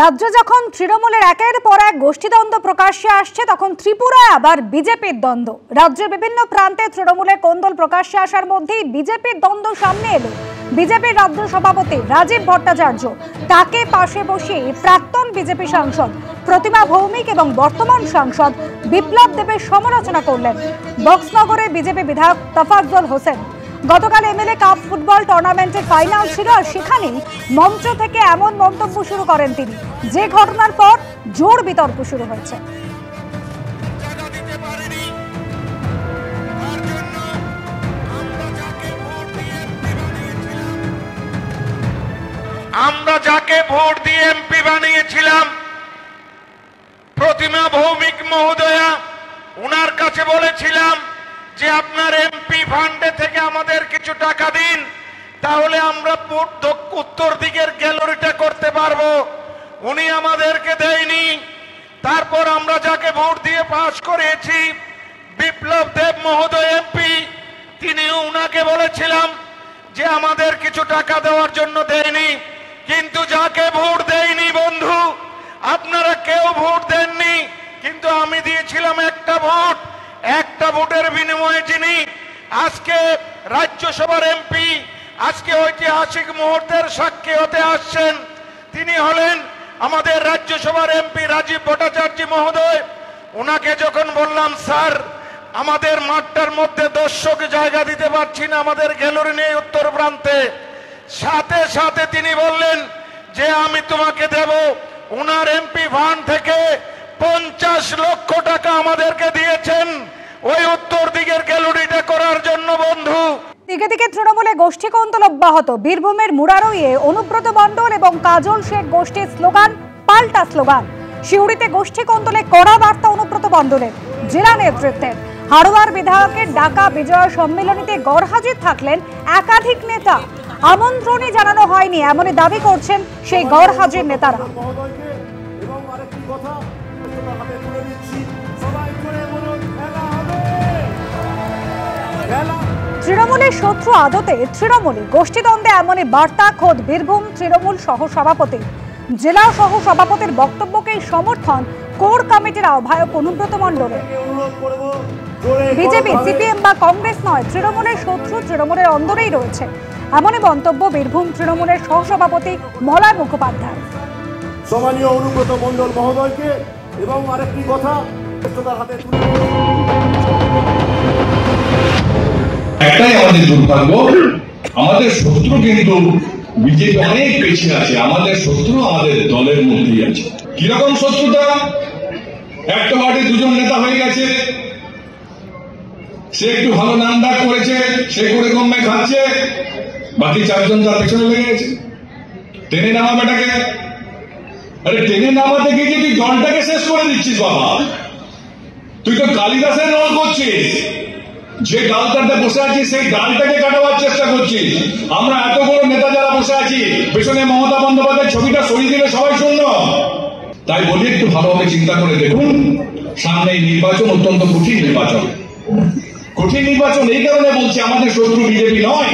রাজ্য যখন তৃণমূলের একের পর এক গোষ্ঠীদ্বন্দ্ব প্রকাশ্যে আসছে, তখন ত্রিপুরায় আবার বিজেপির দ্বন্দ্ব। রাজ্যের বিভিন্ন প্রান্তে তৃণমূলের কোন্দল প্রকাশ্যে আসার মধ্যেই বিজেপির দ্বন্দ্ব সামনে এলো। বিজেপির রাজ্য সভাপতি রাজীব ভট্টাচার্য তাকে পাশে বসিয়ে প্রাক্তন বিজেপি সাংসদ প্রতিমা ভৌমিক এবং বর্তমান সাংসদ বিপ্লব দেবের সমালোচনা করলেন। বক্সনগরে বিজেপি বিধায়ক তফাজ্জল হোসেন গতকাল এমএলএ কাপ ফুটবল টুর্নামেন্টের ফাইনাল ছিল, আর সেখানেই মঞ্চ থেকে এমন মন্তব্য শুরু করেন তিনি, যে ঘটনার পর জোর বিতর্ক শুরু হয়েছে। আমরা যাকে ভোট দিয়ে এমপি বানিয়েছিলাম প্রতিমা ভৌমিক মহোদয়া, ওনার কাছে বলেছিলাম যে আপনার এমপি ফান্ডে থেকে আমাদের কিছু টাকা দিন, তাহলে আমরা উত্তর দিকের গ্যালারিটা করতে পারবো। উনি আমাদেরকে দেয়নি। তারপর আমরা যাকে ভোট দিয়ে পাশ করেছি বিপ্লব দেব মহোদয় এমপি, তিনি উনাকে বলেছিলাম যে আমাদের কিছু টাকা দেওয়ার জন্য দেয়নি। কিন্তু যাকে ভোট দেয়নি বন্ধু, আপনারা কেউ ভোট দেননি, কিন্তু আমি দিয়েছিলাম একটা ভোট। একটা ভোটের বিনিময়ে যিনি আজকে রাজ্যসভার এমপি, আজকে ঐতিহাসিক মুহূর্তের সাক্ষী হতে আসছেন, তিনি হলেন আমাদের রাজ্যসভার এমপি রাজীব ভট্টাচার্য মহোদয়। ওনাকে যখন বললাম স্যার আমাদের মাঠটার মধ্যে দর্শক জায়গা দিতে পারছি না, আমাদের গ্যালারি নেই উত্তর প্রান্তে, সাথে সাথে তিনি বললেন যে আমি তোমাকে দেব। ওনার এমপি ফান্ড থেকে 50 লক্ষ টাকা আমাদেরকে দিয়েছেন ওই উত্তর দিকের গ্যালারিটা করার জন্য বন্ধু। দিকে দিকে তৃণমূলে গোষ্ঠী কোন্দল অব্যাহত। বীরভূমের মুরারইয়ে অনুব্রত মণ্ডল এবং কাজল শেখ গোষ্ঠীর স্লোগান পাল্টা স্লোগান। সিউড়িতে গোষ্ঠী কোন্দলে কড়া বার্তা অনুব্রত মণ্ডলের জেলা নেতৃত্বের। হাড়োয়ার বিধায়কের ডাকা বিজয় সম্মেলনীতে গড়হাজির থাকলেন একাধিক নেতা। আমন্ত্রণই জানানো হয়নি এমনই দাবি করছেন সেই গড়হাজির নেতারা। তৃণমূলের শত্রু আদতে তৃণমূলে গোষ্ঠীদ্বন্দ্বে এমনই বার্তা খোদ বীরভূম তৃণমূল সহ সভাপতি। জেলা সহ সভাপতির বক্তব্যকে সমর্থন কোর কমিটির আহ্বায়ক অনুব্রত মণ্ডলের। বিজেপি সিপিএম বা কংগ্রেস নয়, তৃণমূলের শত্রু তৃণমূলের অন্দরেই রয়েছে, এমনই মন্তব্য বীরভূম তৃণমূলের সহসভাপতি মলয় মুখোপাধ্যায়। সম্মানীয় অনুব্রত মণ্ডল মহোদয়কে এবং আরেকটি কথা হাতে একটাই আমাদের দুর্ভাগ্য, আমাদের শত্রু কিন্তু বিজেপি অনেক পেছিয়ে আছে। আমাদের শত্রু আমাদের দলের মধ্যেই আছে। কিরকম শত্রুতা? একটা পার্টি দুজন নেতা হয়ে গেছে, সে একটু ভালো নাম ডাক করেছে, সে করে কমে খাচ্ছে, বাকি চারজন তার পেছনে লেগে গেছে। টেনে নামা বেটাকে, আরে টেনে নামাতে গিয়ে তুই দলটাকে শেষ করে দিচ্ছিস বাবা। তুই তো কালিদাসের রোল করছিস, যে ডালটাতে বসে আছিস সেই ডালটাকে কাটাবার চেষ্টা করছিস। আমরা এত বড় নেতা যারা বসে আছি, পেছনে মমতা বন্দ্যোপাধ্যায়ের ছবিটা সরিয়ে দিলে সবাই শূন্য। তাই বলি একটু ভালোভাবে চিন্তা করে দেখুন, সামনে নির্বাচন অত্যন্ত কঠিন নির্বাচন। কঠিন নির্বাচন এই কারণে বলছি, আমাদের শত্রু বিজেপি নয়।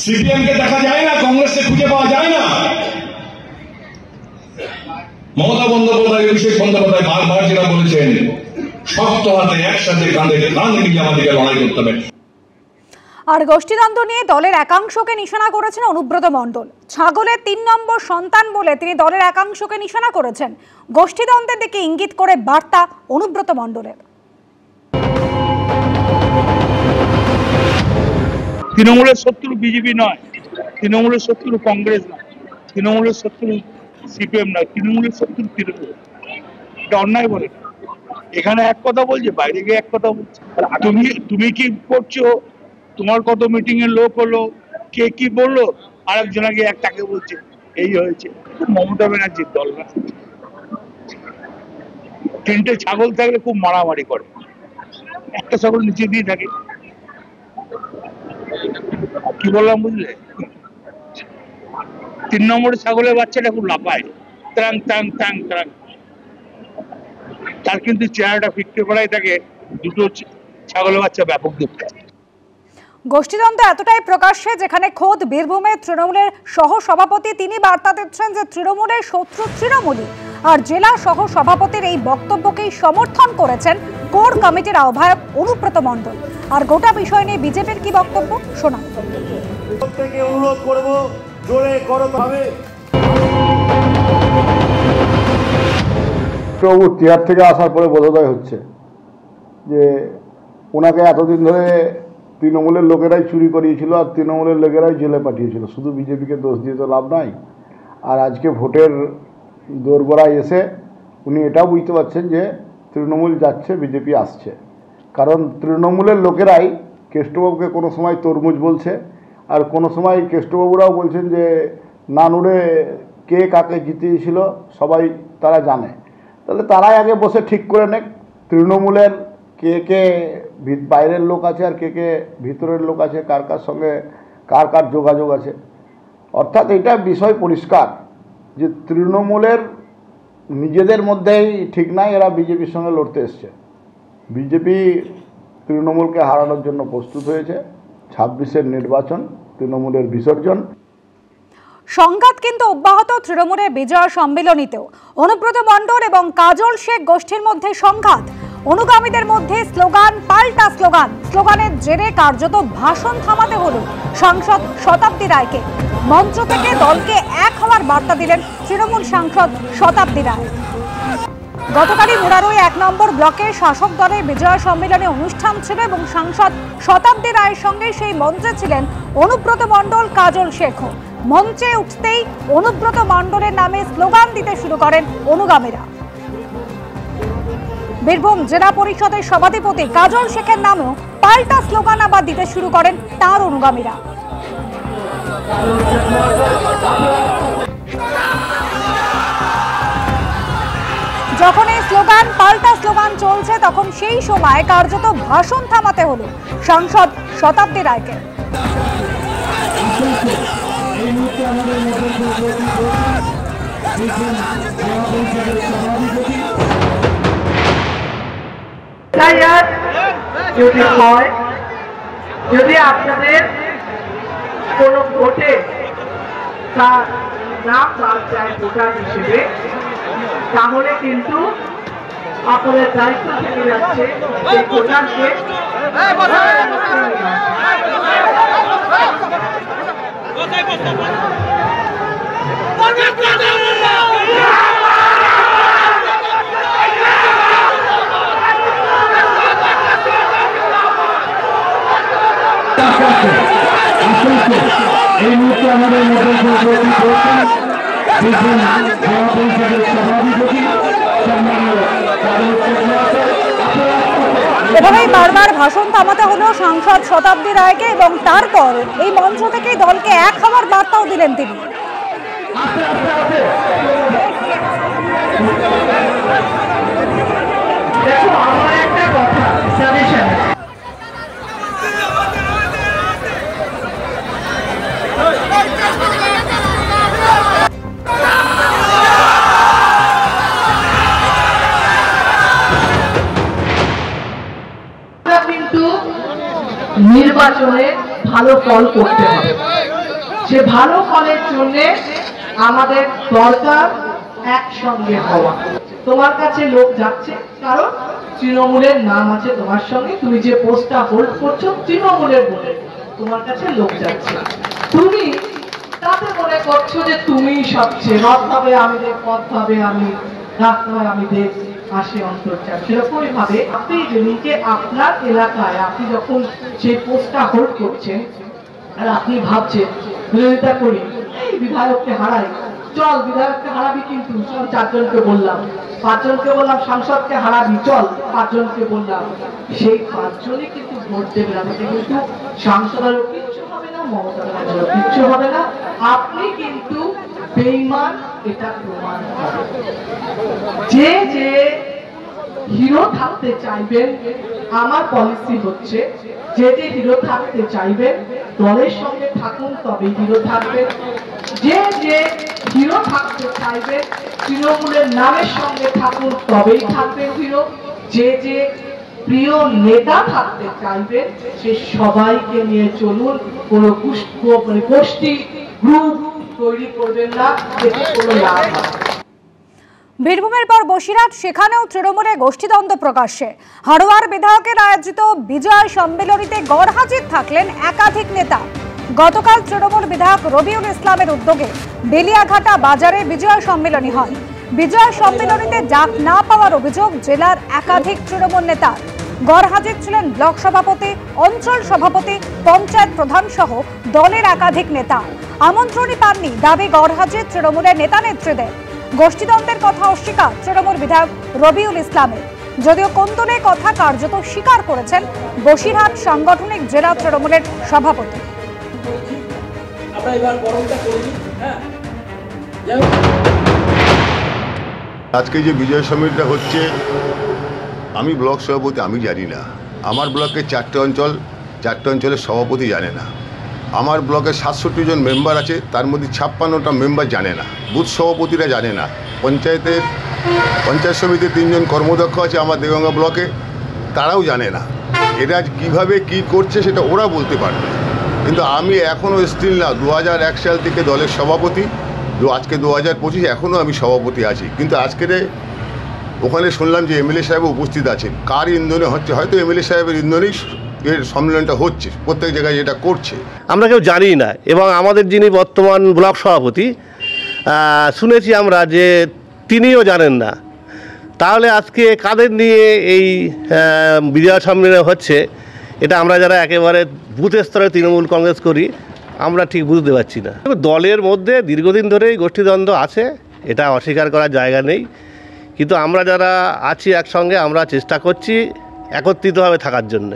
সিপিএম কে দেখা যায় না, কংগ্রেসকে খুঁজে পাওয়া যায় না। মমতা বন্দ্যোপাধ্যায়, অভিষেক বন্দ্যোপাধ্যায় বারবার যেটা বলেছেন, শক্ত হাতে একসাথে কাঁধে কাঁধ মিলিয়ে আমাদেরকে লড়াই করতে হবে। আর গোষ্ঠীদ্বন্দ্ব নিয়ে দলের একাংশকে নিশানা করেছেন অনুব্রত মণ্ডল। ছাগলের 3 নম্বর সন্তান বলে তিনি দলের একাংশকে নিশানা করেছেন। গোষ্ঠীদ্বন্দ্বের দিকে ইঙ্গিত করে বার্তা অনুব্রত মণ্ডলের। তৃণমূলের শত্রু বিজেপি নয়, তৃণমূলের শত্রু কংগ্রেস নয়, তৃণমূলের শত্রু সিপিএম নয়, তৃণমূলের শত্রু তৃণমূল। এটা অন্যায় বলে এখানে এক কথা বলছে, বাইরে গিয়ে এক কথা বলছে। তুমি কি করছো, তোমার কত মিটিং এর লোক হলো, কে কি বললো, আরেকজনকে একটাকে বলছে এই হয়েছে। মমতা ব্যানার্জির দল না, 3টে ছাগল থাকলে খুব মারামারি করে, একটা ছাগল নিচে দিয়ে থাকে। কি বললাম বুঝলে? 3 নম্বরের ছাগলের বাচ্চাটা খুব লাফায়, ত্রাং ত্রাং ত্রাং ত্রাং। তার কিন্তু চেহারাটা ফিরতে পারাই থাকে, দুটো ছাগলের বাচ্চা ব্যাপক দেখতে। গোষ্ঠীদ্বন্দ্ব এতটাই প্রকাশ্যে যেখানে খোদ বীরভূমের তৃণমূলের সহ সভাপতি তিনি বার্তা দিচ্ছেন যে তৃণমূলের শত্রু তৃণমূলই, আর জেলা সহ সভাপতির এই বক্তব্যকেই সমর্থন করেছেন কোর কমিটির আহ্বায়ক অনুব্রত মণ্ডল। আর গোটা বিষয় নিয়ে বিজেপির কি বক্তব্য শোনা। প্রত্যেককে অনুরোধ করব, জোরে করতে হবে। প্রভু তিহার থেকে আসার পরে বোধোদয় হচ্ছে যে ওনাকে এতদিন ধরে তৃণমূলের লোকেরাই চুরি করিয়েছিল আর তৃণমূলের লোকেরাই জেলে পাঠিয়েছিল, শুধু বিজেপিকে দোষ দিয়ে তো লাভ নাই। আর আজকে ভোটের দোরগোড়ায় এসে উনি এটাও বুঝতে পারছেন যে তৃণমূল যাচ্ছে, বিজেপি আসছে, কারণ তৃণমূলের লোকেরাই কেষ্টবাবুকে কোনো সময় তরমুজ বলছে, আর কোনো সময় কেষ্টবাবুরাও বলছেন যে নানুরে কে কাকে জিতিয়েছিল সবাই তারা জানে। তাহলে তারাই আগে বসে ঠিক করে নেক তৃণমূলের কে কে বাইরের লোক আছে আর কে কে ভিতরের লোক আছে, কার কার সঙ্গে কার কার যোগাযোগ আছে। অর্থাৎ এটা বিষয় পরিষ্কার যে তৃণমূলের নিজেদের মধ্যেই ঠিক নাই, এরা বিজেপির সঙ্গে লড়তে এসছে। বিজেপি তৃণমূলকে হারানোর জন্য প্রস্তুত হয়েছে। 26-এর নির্বাচন, তৃণমূলের বিসর্জন। সংঘাত কিন্তু অব্যাহত তৃণমূলের বিজয় সম্মেলনীতেও। অনুব্রত মণ্ডল এবং কাজল শেখ গোষ্ঠীর মধ্যে সংঘাত, অনুগামীদের মধ্যে স্লোগান পাল্টা স্লোগান, স্লোগানের জেরে কার্যত ভাষণ থামাতে হলো সাংসদ শতাব্দী রায়কে। মঞ্চ থেকে দলকে এক হওয়ার বার্তা দিলেন তৃণমূল সাংসদ শতাব্দী রায়। গতকালই মুরারই 1 নম্বর ব্লকে শাসক দলের বিজয় সম্মেলনে অনুষ্ঠান ছিল এবং সাংসদ শতাব্দী রায়ের সঙ্গে সেই মঞ্চে ছিলেন অনুব্রত মণ্ডল, কাজল শেখও। মঞ্চে উঠতেই অনুব্রত মণ্ডলের নামে স্লোগান দিতে শুরু করেন অনুগামীরা। বীরভূম জেলা পরিষদের সভাধিপতি কাজল শেখের নামেও পাল্টা স্লোগান আবার দিতে শুরু করেন তার অনুগামীরা। যখন এই স্লোগান পাল্টা স্লোগান চলছে তখন সেই সময় কার্যত ভাষণ থামাতে হলো সাংসদ শতাব্দী রায়কে। যদি হয়, যদি আপনাদের কোন ভোটে তার নাম বাদ যায় ভোটার হিসেবে, তাহলে কিন্তু আপনাদের দায়িত্ব থেকে যাচ্ছে সেই ভোটারকে এই মুহূর্তে আমাদের এভাবেই বারবার ভাষণ থামাতে হলো সাংসদ শতাব্দী রায়কে এবং তারপর এই মঞ্চ থেকেই দলকে এক হওয়ার বার্তাও দিলেন তিনি। নির্বাচনে ভালো ফল করতে হবে, সে ভালো ফলের জন্য আমাদের দরকার একসঙ্গে হওয়া। তোমার কাছে লোক যাচ্ছে কারণ তৃণমূলের নাম আছে তোমার সঙ্গে, তুমি যে পোস্টটা হোল্ড করছো তৃণমূলের বলে তোমার কাছে লোক যাচ্ছে, তুমি তাতে মনে করছো যে তুমি সবচেয়ে রথ হবে আমি দেখ, পথ হবে আমি রাত হবে আমি দেখ, আসে অন্তর্চার। সেরকমই ভাবে আপনি নিজে আপনার এলাকায় আপনি যখন সেই পোস্টটা হোল্ড করছেন আর আপনি ভাবছেন বিরোধিতা করি, এই বিধায়ককে হারাই, চল বিধায়ককে হারাবি, কিন্তু চল 4 জনকে বললাম, 5 জনকে বললাম সাংসদকে হারাবি, চল 5 জনকে বললাম, সেই 5 জনই কিন্তু ভোট দেবে না, কিন্তু সাংসদেরও কিচ্ছু হবে না, মমতা ব্যানার্জিরও কিচ্ছু হবে না, আপনি কিন্তু বেঈমান, এটা প্রমাণ হবে। যে যে হিরো থাকতে চাইবেন, আমার পলিসি হচ্ছে যে যে হিরো থাকতে চাইবেন দলের সঙ্গে থাকুন, তবে হিরো থাকবেন। যে যে হিরো থাকতে চাইবেন তৃণমূলের নামের সঙ্গে থাকুন, তবেই থাকবেন হিরো। যে যে প্রিয় নেতা থাকতে চাইবেন সে সবাইকে নিয়ে চলুন, কোনো গোষ্ঠী গ্রুপ তৈরি করবেন না, এতে কোনো লাভ হবে। বীরভূমের পর বসিরহাট, সেখানেও তৃণমূলে গোষ্ঠীদ্বন্দ্ব প্রকাশ্যে। হাড়োয়ার বিধায়কের আয়োজিত বিজয় সম্মেলনীতে গড়হাজির থাকলেন একাধিক নেতা। গতকাল তৃণমূল বিধায়ক রবিউল ইসলামের উদ্যোগে বেলিয়াঘাটা বাজারে বিজয় সম্মেলনী হয়। বিজয় সম্মেলনীতে ডাক না পাওয়ার অভিযোগ জেলার একাধিক তৃণমূল নেতার। গড়হাজির ছিলেন ব্লক সভাপতি, অঞ্চল সভাপতি, পঞ্চায়েত প্রধান সহ দলের একাধিক নেতা। আমন্ত্রণই পাননি দাবি গড়হাজির তৃণমূলের নেতা নেত্রীদের। গোষ্ঠীদ্বন্দ্বের কথা অস্বীকার তৃণমূল বিধায়ক রবিউল ইসলামের, যদিও কোন্দলের কথা কার্যত স্বীকার করেছেন বসিরহাট সাংগঠনিক জেলা তৃণমূলের সভাপতি। আজকে যে বিজয় সম্মেলনটা হচ্ছে, আমি ব্লক সভাপতি, আমি জানি না। আমার ব্লকে 4টে অঞ্চলের সভাপতি জানে না। আমার ব্লকে 67 জন মেম্বার আছে, তার মধ্যে 56টা মেম্বার জানে না। বুথ সভাপতিরা জানে না। পঞ্চায়েত সমিতির 3 জন কর্মদক্ষ আছে আমার দেগঙ্গা ব্লকে, তারাও জানে না। এরা কিভাবে কি করছে সেটা ওরা বলতে পারবে। কিন্তু আমি এখনও স্টিল না 2001 সাল থেকে দলের সভাপতি, আজকে 2025, এখনও আমি সভাপতি আছি। কিন্তু আজকের ওখানে শুনলাম যে এমএলএ সাহেব উপস্থিত আছেন। কার ইন্ধনে হচ্ছে? হয়তো এমএলএ সাহেবের ইন্ধনেই এর সম্মেলনটা হচ্ছে, প্রত্যেক জায়গায় যেটা করছে আমরা কেউ জানি না। এবং আমাদের যিনি বর্তমান ব্লক সভাপতি, শুনেছি আমরা যে তিনিও জানেন না। তাহলে আজকে কাদের নিয়ে এই বিজয় সম্মেলন হচ্ছে, এটা আমরা যারা একেবারে বুথ স্তরে তৃণমূল কংগ্রেস করি আমরা ঠিক বুঝতে পারছি না। দলের মধ্যে দীর্ঘদিন ধরেই গোষ্ঠীদ্বন্দ্ব আছে, এটা অস্বীকার করার জায়গা নেই। কিন্তু আমরা যারা আছি একসঙ্গে, আমরা চেষ্টা করছি একত্রিতভাবে থাকার জন্য।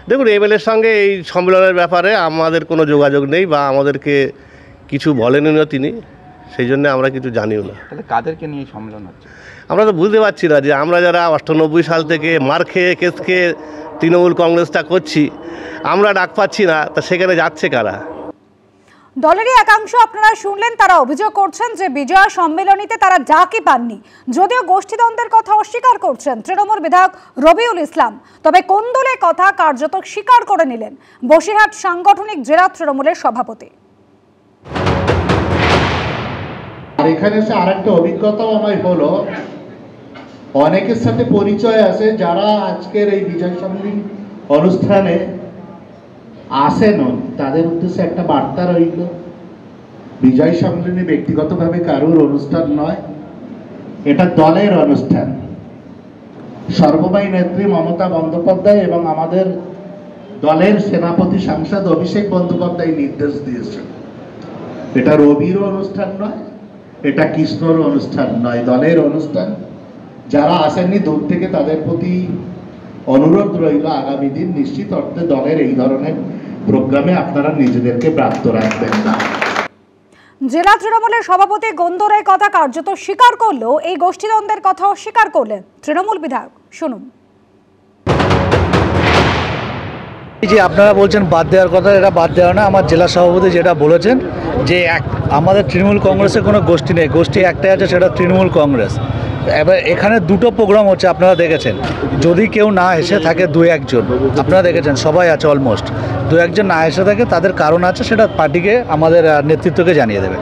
দেখুন, এমএলএর সঙ্গে এই সম্মেলনের ব্যাপারে আমাদের কোনো যোগাযোগ নেই বা আমাদেরকে কিছু বলেনও তিনি, সেই জন্য আমরা কিছু জানিও না। তাহলে কাদেরকে নিয়ে সম্মেলন হচ্ছে আমরা তো বুঝতে পারছি না। যে আমরা যারা 98 সাল থেকে মার খেয়ে কেস খেয়ে তৃণমূল কংগ্রেসটা করছি, আমরা ডাক পাচ্ছি না, তা সেখানে যাচ্ছে কারা? দলেরই একাংশ আপনারা শুনলেন, তারা অভিযোগ করছেন যে বিজয় সম্মেলনীতে তারা ডাকই পাননি। যদিও গোষ্ঠীদ্বন্দ্বের কথা অস্বীকার করছেন তৃণমূল বিধায়ক রবিউল ইসলাম, তবে কোন্দলের কথা কার্যত স্বীকার করে নিলেন বসিরহাট সাংগঠনিক জেলা তৃণমূলের সভাপতি। আর এখানে এসে আরেকটা অভিজ্ঞতাও আমার হলো, অনেকের সাথে পরিচয় আছে যারা আজকের এই বিজয় সম্মেলন অনুষ্ঠানে আসেন, তাদের উদ্দেশ্যে একটা বার্তা রইল। বিজয় সম্মেলনী ব্যক্তিগতভাবে কারোর অনুষ্ঠান নয়, এটা দলের অনুষ্ঠান। সর্বময় নেত্রী মমতা বন্দ্যোপাধ্যায় এবং আমাদের দলের সেনাপতি সাংসদ অভিষেক বন্দ্যোপাধ্যায় নির্দেশ দিয়েছেন। এটা রবিরও অনুষ্ঠান নয়, এটা কৃষ্ণর অনুষ্ঠান নয়, দলের অনুষ্ঠান। যারা আসেননি দূর থেকে তাদের প্রতি অনুরোধ রইল, আগামী দিন নিশ্চিত অর্থে দলের এই ধরনের প্রোগ্রামে আপনারা নিজেদেরকে ব্রাত্য রাখবেন না। জেলা তৃণমূলের সভাপতি গোন্দরের কথা কার্যত স্বীকার করলেও এই গোষ্ঠীদ্বন্দ্বের কথা অস্বীকার করলেন তৃণমূল বিধায়ক। শুনুন। যে আপনারা বলছেন বাদ দেওয়ার কথা, এটা বাদ দেওয়া না। আমার জেলা সভাপতি যেটা বলেছেন যে আমাদের তৃণমূল কংগ্রেসের কোনো গোষ্ঠী নেই, গোষ্ঠী একটাই আছে, সেটা তৃণমূল কংগ্রেস। এবার এখানে 2টো প্রোগ্রাম হচ্ছে, আপনারা দেখেছেন। যদি কেউ না এসে থাকে 2-1 জন, আপনারা দেখেছেন সবাই আছে অলমোস্ট, 2-1 জন না এসে থাকে, তাদের কারণ আছে, সেটা পার্টিকে আমাদের নেতৃত্বকে জানিয়ে দেবে।